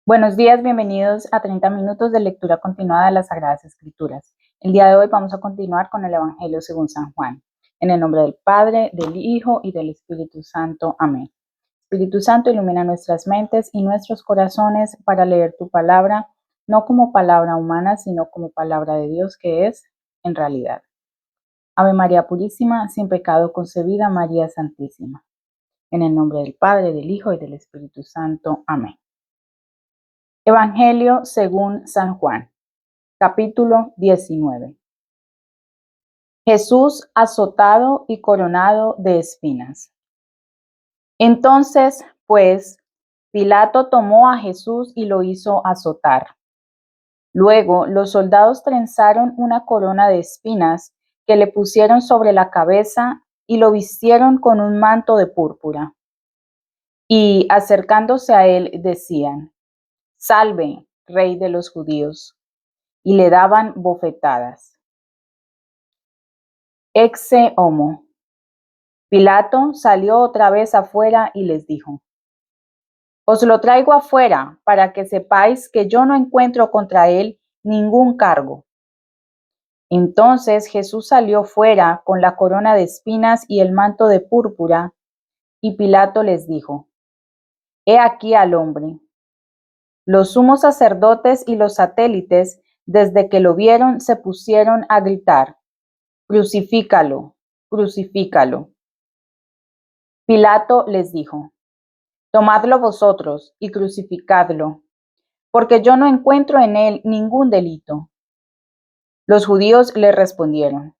Buenos días, bienvenidos a 30 minutos de lectura continuada de las Sagradas Escrituras. El día de hoy vamos a continuar con el Evangelio según San Juan. En el nombre del Padre, del Hijo y del Espíritu Santo. Amén. Espíritu Santo, ilumina nuestras mentes y nuestros corazones para leer tu palabra, no como palabra humana, sino como palabra de Dios que es en realidad. Ave María Purísima, sin pecado concebida, María Santísima. En el nombre del Padre, del Hijo y del Espíritu Santo. Amén. Evangelio según San Juan, capítulo 19. Jesús azotado y coronado de espinas. Entonces, pues, Pilato tomó a Jesús y lo hizo azotar. Luego los soldados trenzaron una corona de espinas que le pusieron sobre la cabeza y lo vistieron con un manto de púrpura. Y acercándose a él decían: Salve, Rey de los judíos. Y le daban bofetadas. Ecce homo. Pilato salió otra vez afuera y les dijo: Os lo traigo afuera para que sepáis que yo no encuentro contra él ningún cargo. Entonces Jesús salió fuera con la corona de espinas y el manto de púrpura, y Pilato les dijo: He aquí al hombre. Los sumos sacerdotes y los satélites, desde que lo vieron, se pusieron a gritar: Crucifícalo, crucifícalo. Pilato les dijo: Tomadlo vosotros y crucificadlo, porque yo no encuentro en él ningún delito. Los judíos le respondieron: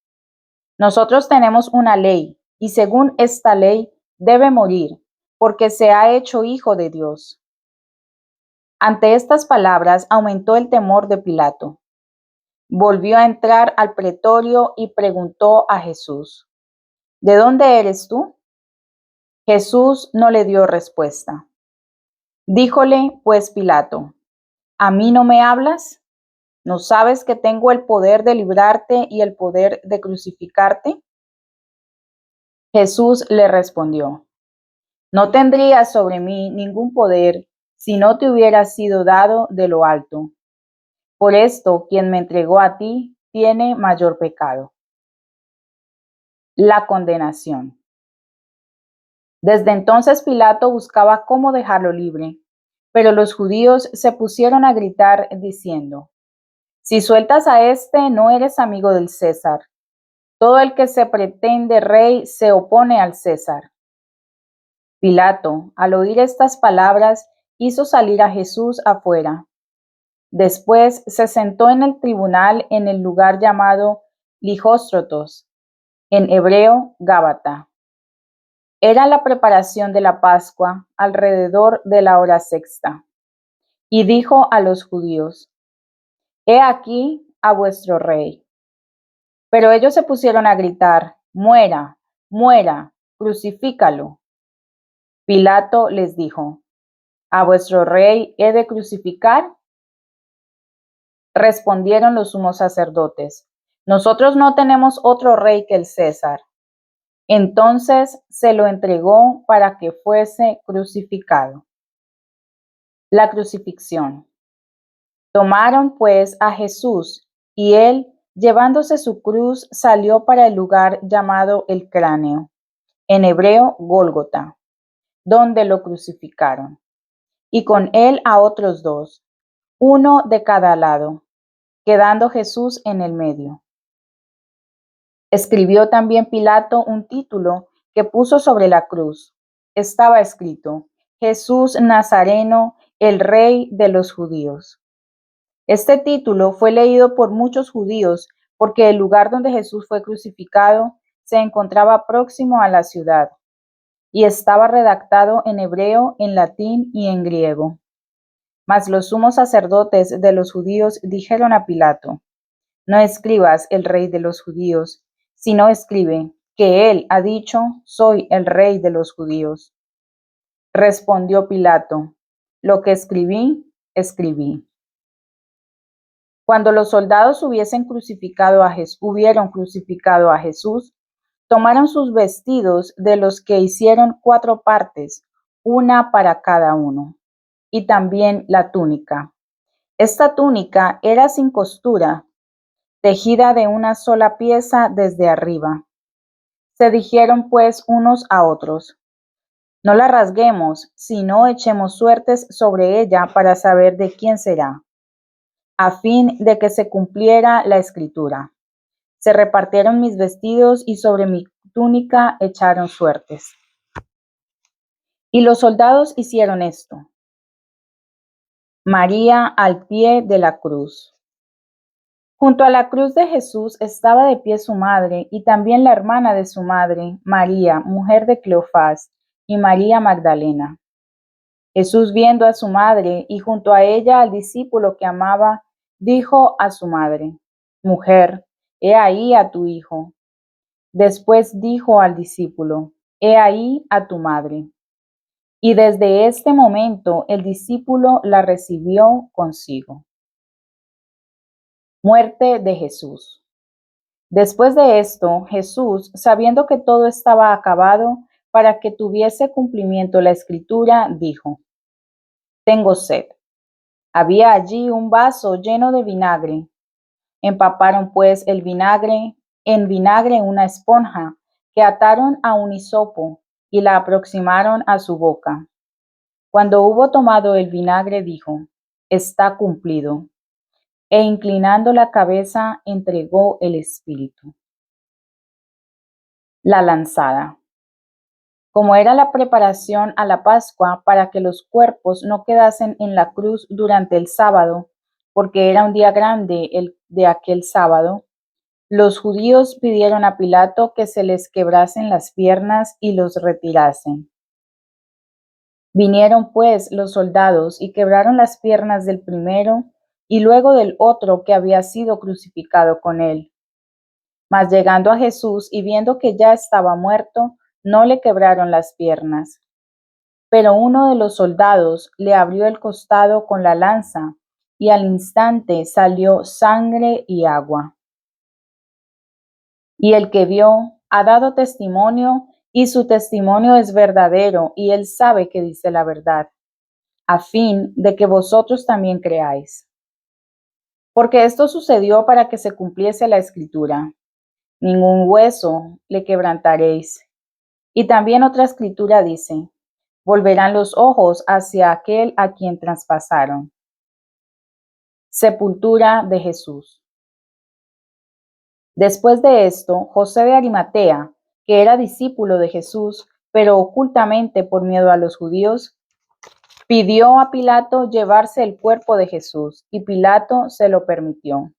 Nosotros tenemos una ley, y según esta ley debe morir, porque se ha hecho hijo de Dios. Ante estas palabras aumentó el temor de Pilato. Volvió a entrar al pretorio y preguntó a Jesús: ¿De dónde eres tú? Jesús no le dio respuesta. Díjole pues Pilato: ¿A mí no me hablas? ¿No sabes que tengo el poder de librarte y el poder de crucificarte? Jesús le respondió: No tendrías sobre mí ningún poder si no te hubiera sido dado de lo alto. Por esto, quien me entregó a ti tiene mayor pecado. La condenación. Desde entonces Pilato buscaba cómo dejarlo libre, pero los judíos se pusieron a gritar diciendo: Si sueltas a este, no eres amigo del César. Todo el que se pretende rey se opone al César. Pilato, al oír estas palabras, hizo salir a Jesús afuera. Después se sentó en el tribunal en el lugar llamado Lijostrotos, en hebreo Gábata. Era la preparación de la Pascua, alrededor de la hora sexta. Y dijo a los judíos: He aquí a vuestro rey. Pero ellos se pusieron a gritar: Muera, muera, crucifícalo. Pilato les dijo: ¿A vuestro rey he de crucificar? Respondieron los sumos sacerdotes: Nosotros no tenemos otro rey que el César. Entonces se lo entregó para que fuese crucificado. La crucifixión. Tomaron pues a Jesús, y él, llevándose su cruz, salió para el lugar llamado el Cráneo, en hebreo Gólgota, donde lo crucificaron, y con él a otros dos, uno de cada lado, quedando Jesús en el medio. Escribió también Pilato un título que puso sobre la cruz. Estaba escrito: Jesús Nazareno, el Rey de los Judíos. Este título fue leído por muchos judíos porque el lugar donde Jesús fue crucificado se encontraba próximo a la ciudad y estaba redactado en hebreo, en latín y en griego. Mas los sumos sacerdotes de los judíos dijeron a Pilato: No escribas el Rey de los judíos, sino escribe que él ha dicho: Soy el Rey de los judíos. Respondió Pilato: Lo que escribí, escribí. Cuando los soldados hubieron crucificado a Jesús, tomaron sus vestidos, de los que hicieron 4 partes, una para cada uno, y también la túnica. Esta túnica era sin costura, tejida de una sola pieza desde arriba. Se dijeron pues unos a otros: no la rasguemos, sino echemos suertes sobre ella para saber de quién será, a fin de que se cumpliera la escritura: se repartieron mis vestidos y sobre mi túnica echaron suertes. Y los soldados hicieron esto. María al pie de la cruz. Junto a la cruz de Jesús estaba de pie su madre y también la hermana de su madre, María, mujer de Cleofás, y María Magdalena. Jesús, viendo a su madre y junto a ella al discípulo que amaba, dijo a su madre: Mujer, he ahí a tu hijo. Después dijo al discípulo: He ahí a tu madre. Y desde este momento el discípulo la recibió consigo. Muerte de Jesús. Después de esto, Jesús, sabiendo que todo estaba acabado, para que tuviese cumplimiento la escritura, dijo: Tengo sed. Había allí un vaso lleno de vinagre. Empaparon pues en vinagre una esponja, que ataron a un hisopo y la aproximaron a su boca. Cuando hubo tomado el vinagre, dijo: Está cumplido. E inclinando la cabeza, entregó el espíritu. La lanzada. Como era la preparación a la Pascua para que los cuerpos no quedasen en la cruz durante el sábado, porque era un día grande el de aquel sábado, los judíos pidieron a Pilato que se les quebrasen las piernas y los retirasen. Vinieron pues los soldados y quebraron las piernas del primero y luego del otro que había sido crucificado con él. Mas llegando a Jesús y viendo que ya estaba muerto, no le quebraron las piernas. Pero uno de los soldados le abrió el costado con la lanza, y al instante salió sangre y agua. Y el que vio ha dado testimonio, y su testimonio es verdadero, y él sabe que dice la verdad, a fin de que vosotros también creáis. Porque esto sucedió para que se cumpliese la escritura: ningún hueso le quebrantaréis. Y también otra escritura dice: volverán los ojos hacia aquel a quien traspasaron. Sepultura de Jesús. Después de esto, José de Arimatea, que era discípulo de Jesús, pero ocultamente por miedo a los judíos, pidió a Pilato llevarse el cuerpo de Jesús, y Pilato se lo permitió.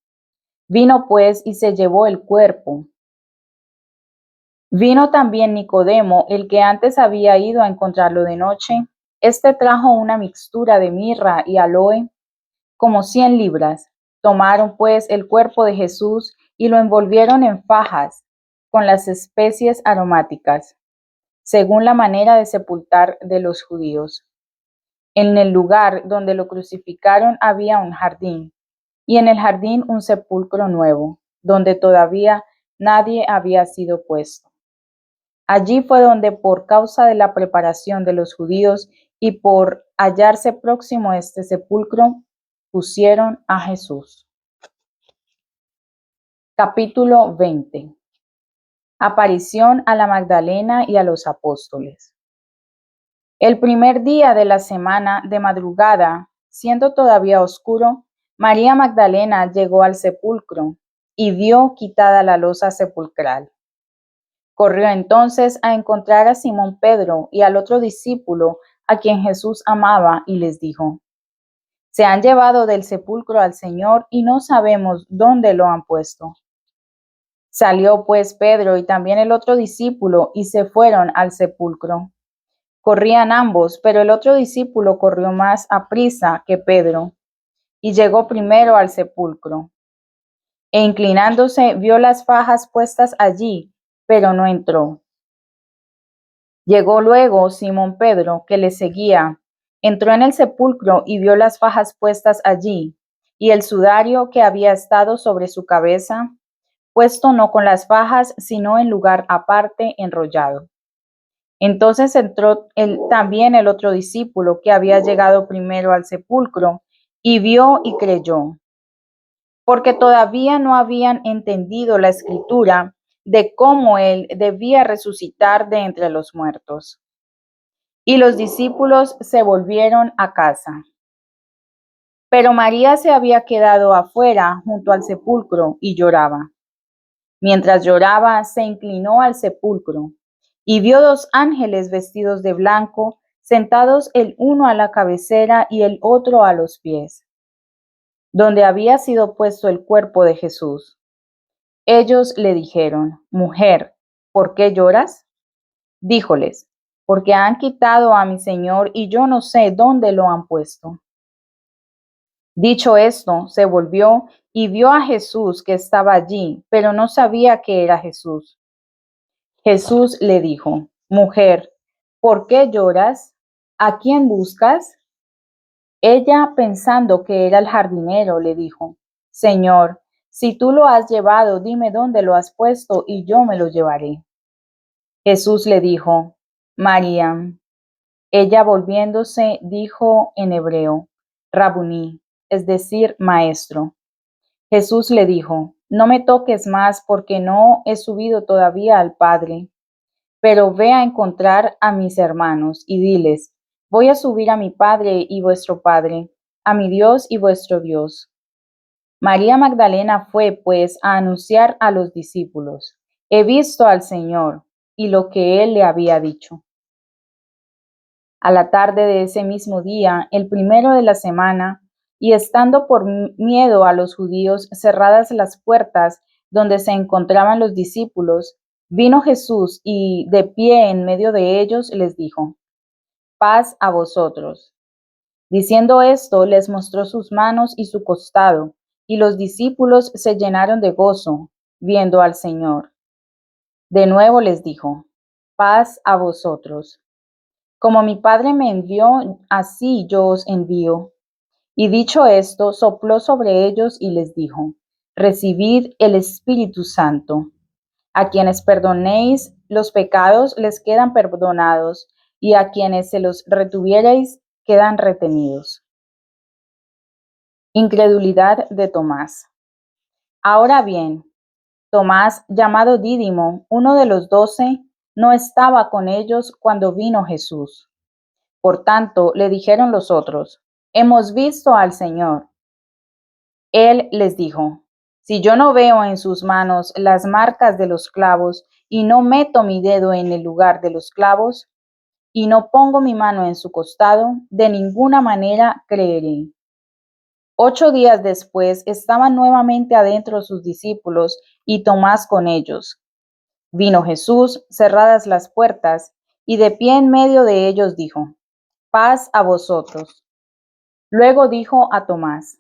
Vino pues y se llevó el cuerpo. Vino también Nicodemo, el que antes había ido a encontrarlo de noche. Este trajo una mixtura de mirra y aloe, como 100 libras. Tomaron pues el cuerpo de Jesús y lo envolvieron en fajas con las especies aromáticas, según la manera de sepultar de los judíos. En el lugar donde lo crucificaron había un jardín, y en el jardín un sepulcro nuevo, donde todavía nadie había sido puesto. Allí fue donde, por causa de la preparación de los judíos y por hallarse próximo a este sepulcro, pusieron a Jesús. Capítulo 20. Aparición a la Magdalena y a los apóstoles. El primer día de la semana, de madrugada, siendo todavía oscuro, María Magdalena llegó al sepulcro y vio quitada la losa sepulcral. Corrió entonces a encontrar a Simón Pedro y al otro discípulo a quien Jesús amaba, y les dijo: Se han llevado del sepulcro al Señor y no sabemos dónde lo han puesto. Salió pues Pedro y también el otro discípulo y se fueron al sepulcro. Corrían ambos, pero el otro discípulo corrió más aprisa que Pedro y llegó primero al sepulcro. E inclinándose vio las fajas puestas allí, pero no entró. Llegó luego Simón Pedro, que le seguía, entró en el sepulcro y vio las fajas puestas allí, y el sudario que había estado sobre su cabeza, puesto no con las fajas, sino en lugar aparte enrollado. Entonces entró también el otro discípulo que había llegado primero al sepulcro y vio y creyó, porque todavía no habían entendido la escritura de cómo él debía resucitar de entre los muertos. Y los discípulos se volvieron a casa. Pero María se había quedado afuera junto al sepulcro y lloraba. Mientras lloraba, se inclinó al sepulcro y vio dos ángeles vestidos de blanco, sentados el uno a la cabecera y el otro a los pies, donde había sido puesto el cuerpo de Jesús. Ellos le dijeron: Mujer, ¿por qué lloras? Díjoles: Porque han quitado a mi Señor y yo no sé dónde lo han puesto. Dicho esto, se volvió y vio a Jesús que estaba allí, pero no sabía que era Jesús. Jesús le dijo: Mujer, ¿por qué lloras? ¿A quién buscas? Ella, pensando que era el jardinero, le dijo: Señor, si tú lo has llevado, dime dónde lo has puesto y yo me lo llevaré. Jesús le dijo: María. Ella, volviéndose, dijo en hebreo: Rabuní, es decir, maestro. Jesús le dijo: No me toques más, porque no he subido todavía al Padre, pero ve a encontrar a mis hermanos y diles: Voy a subir a mi Padre y vuestro Padre, a mi Dios y vuestro Dios. María Magdalena fue, pues, a anunciar a los discípulos: He visto al Señor, y lo que él le había dicho. A la tarde de ese mismo día, el primero de la semana, y estando por miedo a los judíos cerradas las puertas donde se encontraban los discípulos, vino Jesús y de pie en medio de ellos les dijo: Paz a vosotros. Diciendo esto, les mostró sus manos y su costado, y los discípulos se llenaron de gozo, viendo al Señor. De nuevo les dijo: Paz a vosotros. Como mi Padre me envió, así yo os envío. Y dicho esto, sopló sobre ellos y les dijo: Recibid el Espíritu Santo. A quienes perdonéis los pecados les quedan perdonados, y a quienes se los retuviereis quedan retenidos. Incredulidad de Tomás. Ahora bien, Tomás, llamado Dídimo, uno de los 12, no estaba con ellos cuando vino Jesús. Por tanto, le dijeron los otros: Hemos visto al Señor. Él les dijo: Si yo no veo en sus manos las marcas de los clavos, y no meto mi dedo en el lugar de los clavos, y no pongo mi mano en su costado, de ninguna manera creeré. 8 días después estaban nuevamente adentro sus discípulos y Tomás con ellos. Vino Jesús, cerradas las puertas, y de pie en medio de ellos dijo: Paz a vosotros. Luego dijo a Tomás: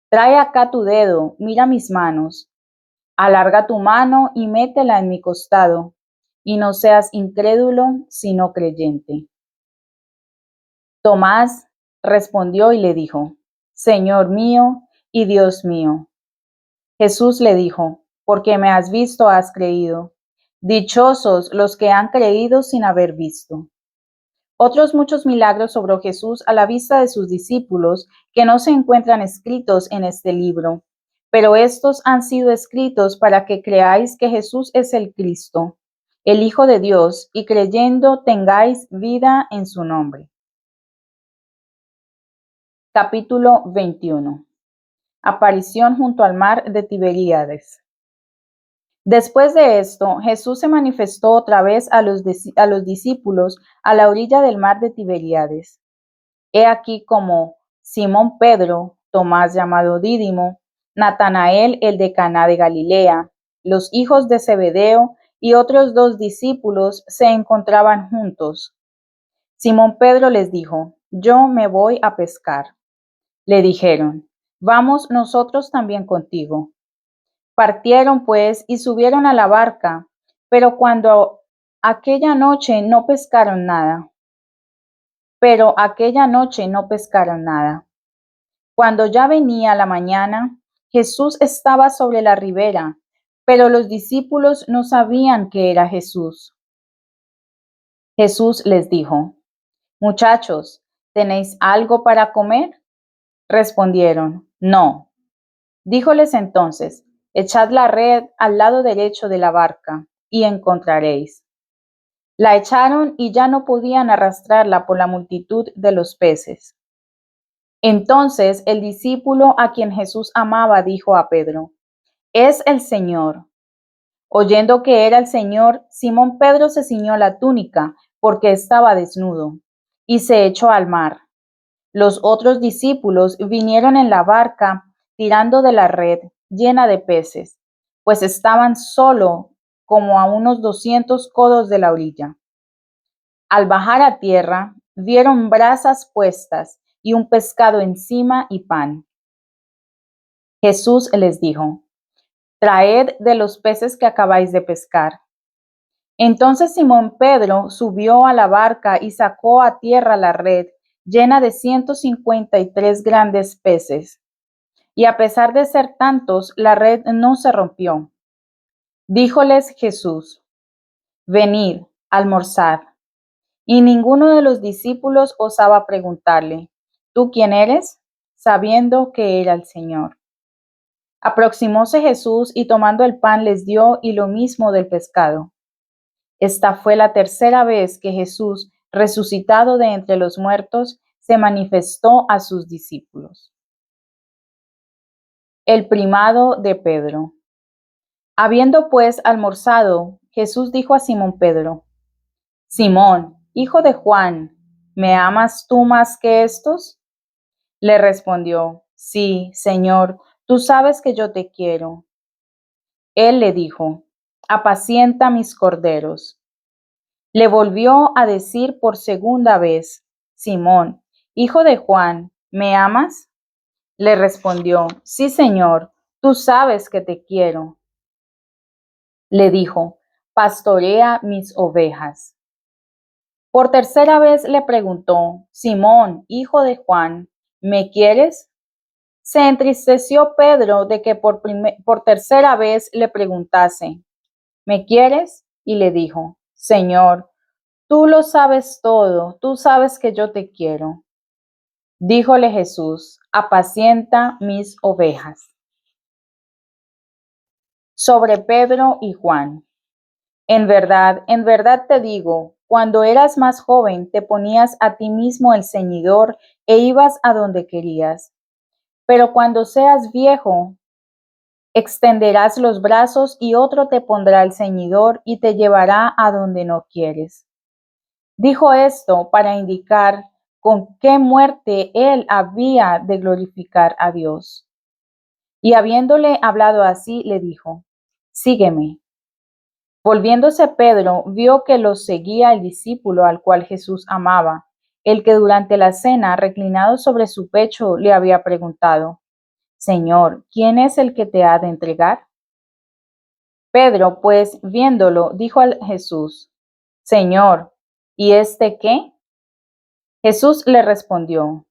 Trae acá tu dedo, mira mis manos. Alarga tu mano y métela en mi costado, y no seas incrédulo, sino creyente. Tomás respondió y le dijo: Señor mío y Dios mío. Jesús le dijo: Porque me has visto, has creído. Dichosos los que han creído sin haber visto. Otros muchos milagros obró Jesús a la vista de sus discípulos, que no se encuentran escritos en este libro, pero estos han sido escritos para que creáis que Jesús es el Cristo, el Hijo de Dios, y creyendo tengáis vida en su nombre. Capítulo 21. Aparición junto al mar de Tiberíades. Después de esto, Jesús se manifestó otra vez a los discípulos a la orilla del mar de Tiberíades. He aquí como Simón Pedro, Tomás llamado Dídimo, Natanael el de Caná de Galilea, los hijos de Zebedeo y otros 2 discípulos se encontraban juntos. Simón Pedro les dijo: Yo me voy a pescar. Le dijeron: Vamos nosotros también contigo. Partieron pues y subieron a la barca, pero aquella noche no pescaron nada. Cuando ya venía la mañana, Jesús estaba sobre la ribera, pero los discípulos no sabían que era Jesús. Jesús les dijo: Muchachos, ¿tenéis algo para comer? Respondieron: No. Díjoles entonces: Echad la red al lado derecho de la barca, y encontraréis. La echaron y ya no podían arrastrarla por la multitud de los peces. Entonces el discípulo a quien Jesús amaba dijo a Pedro: Es el Señor. Oyendo que era el Señor, Simón Pedro se ciñó la túnica, porque estaba desnudo, y se echó al mar. Los otros discípulos vinieron en la barca, tirando de la red llena de peces, pues estaban solo como a unos 200 codos de la orilla. Al bajar a tierra, vieron brasas puestas y un pescado encima y pan. Jesús les dijo: Traed de los peces que acabáis de pescar. Entonces Simón Pedro subió a la barca y sacó a tierra la red llena de 153 grandes peces. Y a pesar de ser tantos, la red no se rompió. Díjoles Jesús: Venid, almorzad. Y ninguno de los discípulos osaba preguntarle: ¿Tú quién eres? Sabiendo que era el Señor. Aproximóse Jesús y tomando el pan les dio y lo mismo del pescado. Esta fue la tercera vez que Jesús, resucitado de entre los muertos, se manifestó a sus discípulos. El primado de Pedro. Habiendo pues almorzado, Jesús dijo a Simón Pedro: Simón, hijo de Juan, ¿me amas tú más que estos? Le respondió: Sí, Señor, tú sabes que yo te quiero. Él le dijo: Apacienta mis corderos. Le volvió a decir por segunda vez: Simón, hijo de Juan, ¿me amas? Le respondió: Sí, Señor, tú sabes que te quiero. Le dijo: Pastorea mis ovejas. Por tercera vez le preguntó: Simón, hijo de Juan, ¿me quieres? Se entristeció Pedro de que por tercera vez le preguntase: ¿Me quieres? Y le dijo: Señor, tú lo sabes todo, tú sabes que yo te quiero. Díjole Jesús: Apacienta mis ovejas. Sobre Pedro y Juan. En verdad te digo, cuando eras más joven te ponías a ti mismo el ceñidor e ibas a donde querías. Pero cuando seas viejo, extenderás los brazos y otro te pondrá el ceñidor y te llevará a donde no quieres. Dijo esto para indicar con qué muerte él había de glorificar a Dios. Y habiéndole hablado así, le dijo: Sígueme. Volviéndose Pedro, vio que los seguía el discípulo al cual Jesús amaba, el que durante la cena, reclinado sobre su pecho, le había preguntado: Señor, ¿quién es el que te ha de entregar? Pedro, pues, viéndolo, dijo a Jesús: Señor, ¿y este qué? Jesús le respondió: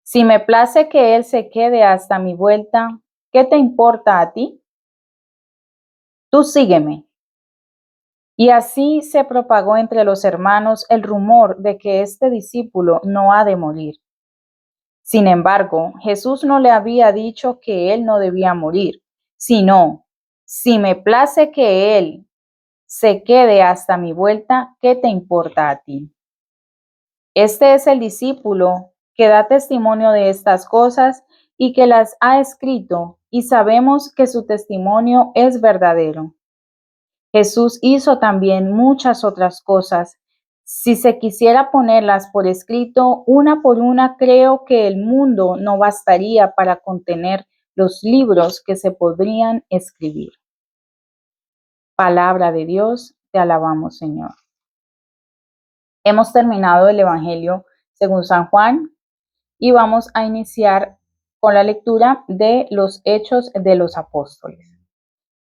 Si me place que él se quede hasta mi vuelta, ¿qué te importa a ti? Tú sígueme. Y así se propagó entre los hermanos el rumor de que este discípulo no ha de morir. Sin embargo, Jesús no le había dicho que él no debía morir, sino: si me place que él se quede hasta mi vuelta, ¿qué te importa a ti? Este es el discípulo que da testimonio de estas cosas y que las ha escrito, y sabemos que su testimonio es verdadero. Jesús hizo también muchas otras cosas. Si se quisiera ponerlas por escrito, una por una, creo que el mundo no bastaría para contener los libros que se podrían escribir. Palabra de Dios, te alabamos, Señor. Hemos terminado el Evangelio según San Juan y vamos a iniciar con la lectura de los Hechos de los Apóstoles.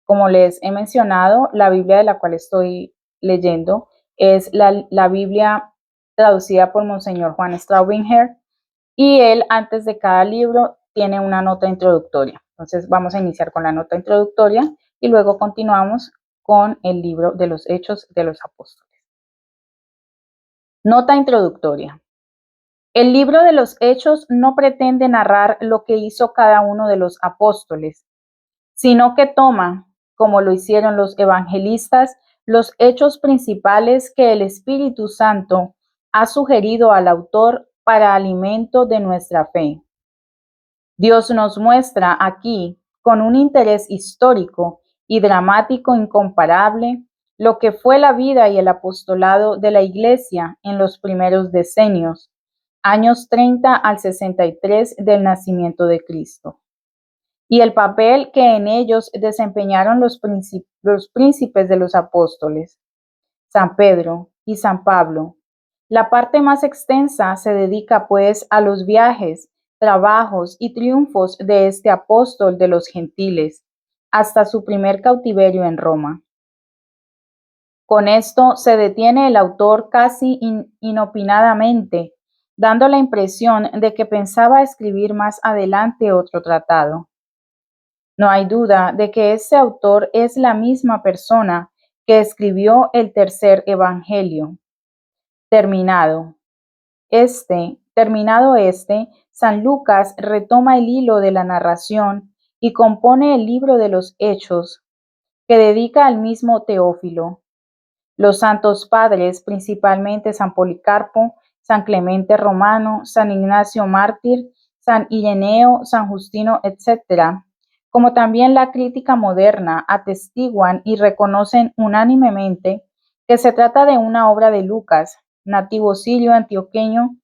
Como les he mencionado, la Biblia de la cual estoy leyendo es la Biblia traducida por Monseñor Juan Straubinger, y él antes de cada libro tiene una nota introductoria. Entonces vamos a iniciar con la nota introductoria y luego continuamos con el libro de los Hechos de los Apóstoles. Nota introductoria. El libro de los Hechos no pretende narrar lo que hizo cada uno de los apóstoles, sino que toma, como lo hicieron los evangelistas, los hechos principales que el Espíritu Santo ha sugerido al autor para alimento de nuestra fe. Dios nos muestra aquí, con un interés histórico y dramático incomparable, lo que fue la vida y el apostolado de la Iglesia en los primeros decenios, años 30 al 63 del nacimiento de Cristo, y el papel que en ellos desempeñaron los príncipes de los apóstoles, San Pedro y San Pablo. La parte más extensa se dedica pues a los viajes, trabajos y triunfos de este apóstol de los gentiles, hasta su primer cautiverio en Roma. Con esto se detiene el autor casi inopinadamente, dando la impresión de que pensaba escribir más adelante otro tratado. No hay duda de que este autor es la misma persona que escribió el tercer evangelio. Terminado este, San Lucas retoma el hilo de la narración y compone el libro de los Hechos, que dedica al mismo Teófilo. Los santos padres, principalmente San Policarpo, San Clemente Romano, San Ignacio Mártir, San Ireneo, San Justino, etc., como también la crítica moderna, atestiguan y reconocen unánimemente que se trata de una obra de Lucas, nativo sirio antioqueno,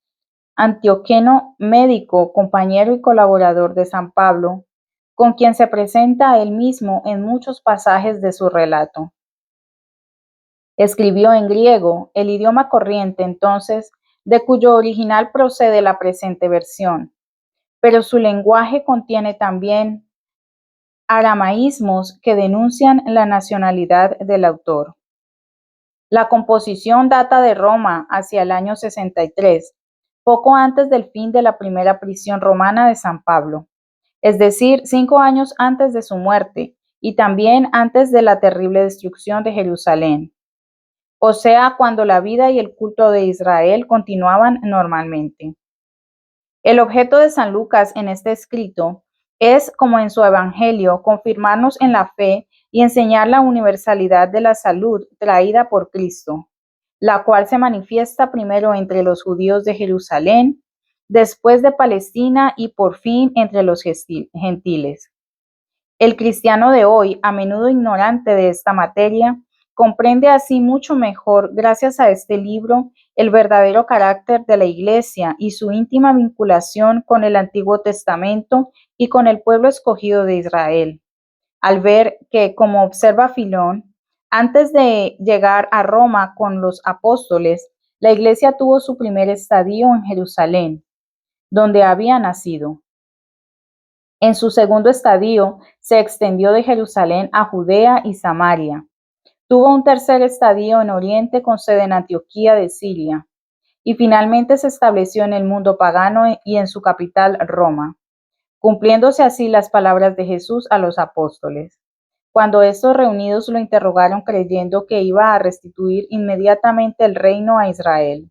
médico, compañero y colaborador de San Pablo, con quien se presenta a él mismo en muchos pasajes de su relato. Escribió en griego, el idioma corriente entonces, de cuyo original procede la presente versión, pero su lenguaje contiene también aramaísmos que denuncian la nacionalidad del autor. La composición data de Roma hacia el año 63, poco antes del fin de la primera prisión romana de San Pablo, es decir, 5 años antes de su muerte y también antes de la terrible destrucción de Jerusalén, o sea, cuando la vida y el culto de Israel continuaban normalmente. El objeto de San Lucas en este escrito es, como en su Evangelio, confirmarnos en la fe y enseñar la universalidad de la salud traída por Cristo, la cual se manifiesta primero entre los judíos de Jerusalén, después de Palestina y por fin entre los gentiles. El cristiano de hoy, a menudo ignorante de esta materia, comprende así mucho mejor, gracias a este libro, el verdadero carácter de la Iglesia y su íntima vinculación con el Antiguo Testamento y con el pueblo escogido de Israel, al ver que, como observa Filón, antes de llegar a Roma con los apóstoles, la Iglesia tuvo su primer estadio en Jerusalén, donde había nacido. En su segundo estadio se extendió de Jerusalén a Judea y Samaria. Tuvo un tercer estadio en Oriente con sede en Antioquía de Siria, y finalmente se estableció en el mundo pagano y en su capital, Roma, cumpliéndose así las palabras de Jesús a los apóstoles, cuando estos reunidos lo interrogaron creyendo que iba a restituir inmediatamente el reino a Israel.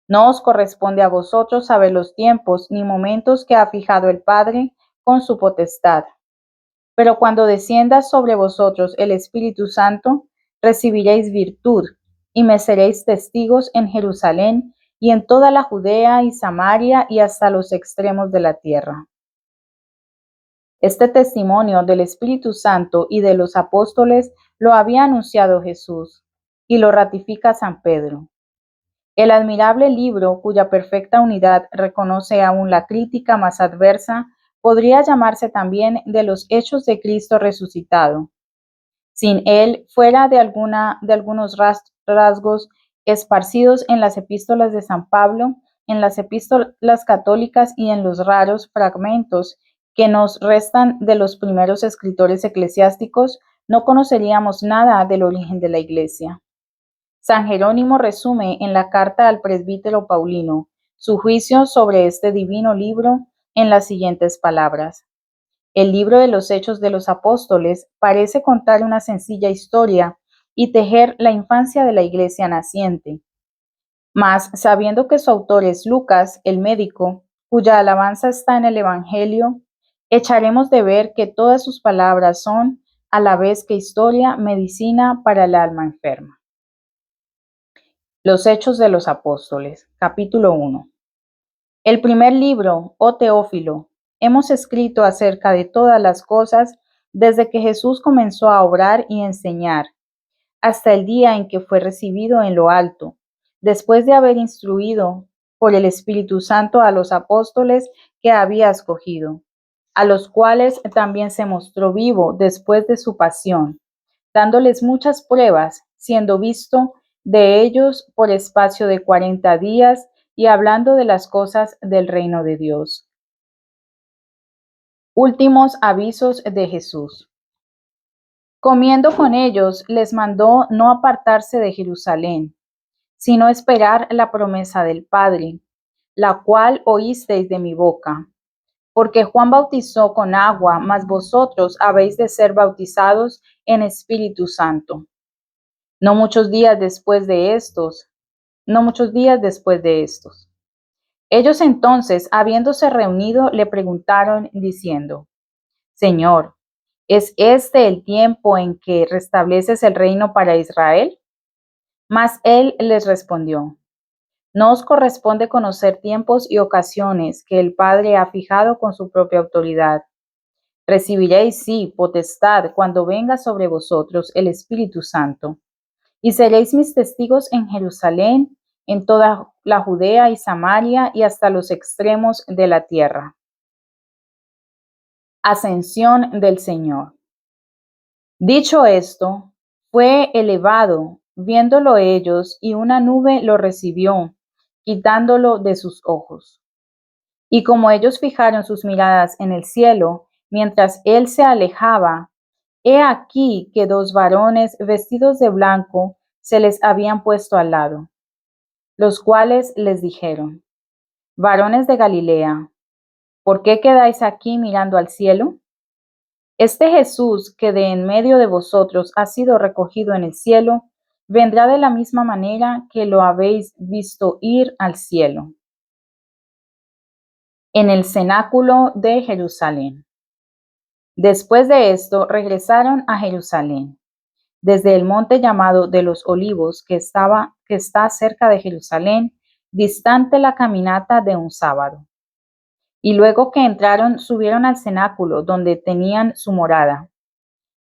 No os corresponde a vosotros saber los tiempos ni momentos que ha fijado el Padre con su potestad. Pero cuando descienda sobre vosotros el Espíritu Santo, recibiréis virtud, y me seréis testigos en Jerusalén y en toda la Judea y Samaria y hasta los extremos de la tierra. Este testimonio del Espíritu Santo y de los apóstoles lo había anunciado Jesús, y lo ratifica San Pedro. El admirable libro, cuya perfecta unidad reconoce aún la crítica más adversa, podría llamarse también de los Hechos de Cristo resucitado. Sin él, fuera de algunos rasgos esparcidos en las epístolas de San Pablo, en las epístolas católicas y en los raros fragmentos que nos restan de los primeros escritores eclesiásticos, no conoceríamos nada del origen de la Iglesia. San Jerónimo resume en la carta al presbítero Paulino su juicio sobre este divino libro en las siguientes palabras. El libro de los Hechos de los Apóstoles parece contar una sencilla historia y tejer la infancia de la Iglesia naciente. Mas, sabiendo que su autor es Lucas, el médico, cuya alabanza está en el Evangelio, echaremos de ver que todas sus palabras son, a la vez que historia, medicina para el alma enferma. Los Hechos de los Apóstoles, capítulo 1. El primer libro, oh Teófilo, hemos escrito acerca de todas las cosas desde que Jesús comenzó a obrar y enseñar, hasta el día en que fue recibido en lo alto, después de haber instruido por el Espíritu Santo a los apóstoles que había escogido, a los cuales también se mostró vivo después de su pasión, dándoles muchas pruebas, siendo visto de ellos por espacio de 40 días y hablando de las cosas del reino de Dios. Últimos avisos de Jesús. Comiendo con ellos, les mandó no apartarse de Jerusalén, sino esperar la promesa del Padre, la cual oísteis de mi boca. Porque Juan bautizó con agua, mas vosotros habéis de ser bautizados en Espíritu Santo. No muchos días después de estos. Ellos entonces, habiéndose reunido, le preguntaron diciendo: Señor, ¿es este el tiempo en que restableces el reino para Israel? Mas él les respondió: No os corresponde conocer tiempos y ocasiones que el Padre ha fijado con su propia autoridad. Recibiréis, sí, potestad cuando venga sobre vosotros el Espíritu Santo, y seréis mis testigos en Jerusalén, en toda la Judea y Samaria y hasta los extremos de la tierra. Ascensión del Señor. Dicho esto, fue elevado, viéndolo ellos, y una nube lo recibió, quitándolo de sus ojos. Y como ellos fijaron sus miradas en el cielo, mientras él se alejaba, he aquí que dos varones vestidos de blanco se les habían puesto al lado, los cuales les dijeron: Varones de Galilea, ¿por qué quedáis aquí mirando al cielo? Este Jesús que de en medio de vosotros ha sido recogido en el cielo, vendrá de la misma manera que lo habéis visto ir al cielo. En el cenáculo de Jerusalén. Después de esto, regresaron a Jerusalén, desde el monte llamado de los Olivos, que está cerca de Jerusalén, distante la caminata de un sábado. Y luego que entraron, subieron al cenáculo, donde tenían su morada.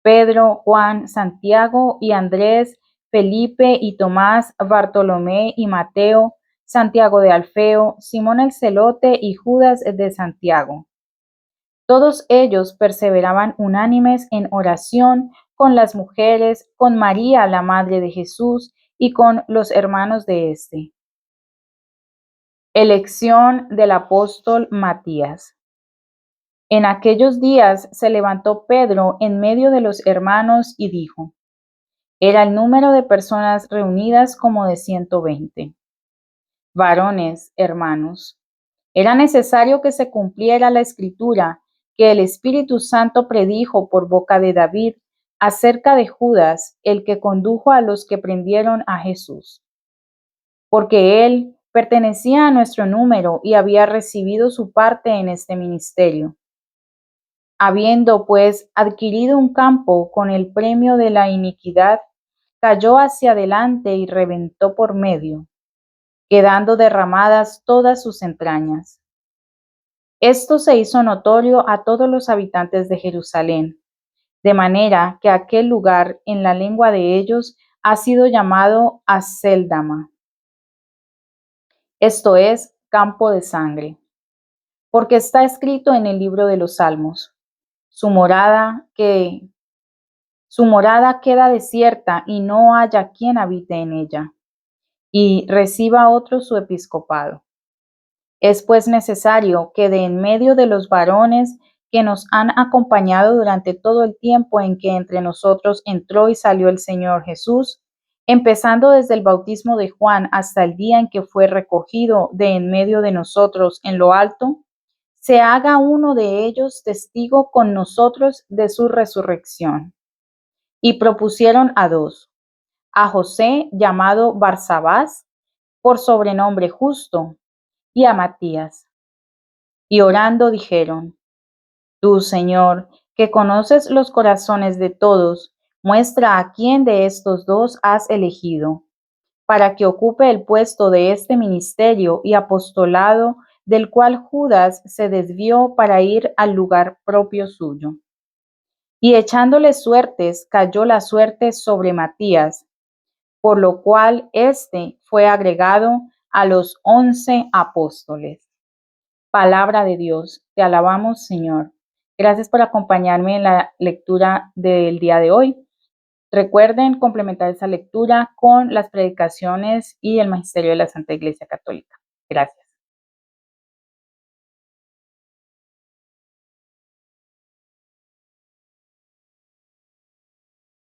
Pedro, Juan, Santiago y Andrés, Felipe y Tomás, Bartolomé y Mateo, Santiago de Alfeo, Simón el celote y Judas de Santiago. Todos ellos perseveraban unánimes en oración con las mujeres, con María, la madre de Jesús, y con los hermanos de éste. Elección del apóstol Matías. En aquellos días se levantó Pedro en medio de los hermanos y dijo: Era el número de personas reunidas como de 120. Varones, hermanos, era necesario que se cumpliera la escritura que el Espíritu Santo predijo por boca de David acerca de Judas, el que condujo a los que prendieron a Jesús. Porque él pertenecía a nuestro número y había recibido su parte en este ministerio. Habiendo, pues, adquirido un campo con el premio de la iniquidad, cayó hacia adelante y reventó por medio, quedando derramadas todas sus entrañas. Esto se hizo notorio a todos los habitantes de Jerusalén, de manera que aquel lugar en la lengua de ellos ha sido llamado Acéldama, esto es, campo de sangre, porque está escrito en el libro de los Salmos: su morada queda desierta y no haya quien habite en ella, y reciba otro su episcopado. Es pues necesario que de en medio de los varones que nos han acompañado durante todo el tiempo en que entre nosotros entró y salió el Señor Jesús, empezando desde el bautismo de Juan hasta el día en que fue recogido de en medio de nosotros en lo alto, se haga uno de ellos testigo con nosotros de su resurrección. Y propusieron a dos: a José, llamado Barsabás, por sobrenombre Justo, y a Matías. Y orando dijeron: Tú, Señor, que conoces los corazones de todos, muestra a quién de estos dos has elegido, para que ocupe el puesto de este ministerio y apostolado del cual Judas se desvió para ir al lugar propio suyo. Y echándole suertes, cayó la suerte sobre Matías, por lo cual éste fue agregado a los 11 apóstoles. Palabra de Dios, te alabamos, Señor. Gracias por acompañarme en la lectura del día de hoy. Recuerden complementar esa lectura con las predicaciones y el magisterio de la Santa Iglesia Católica. Gracias.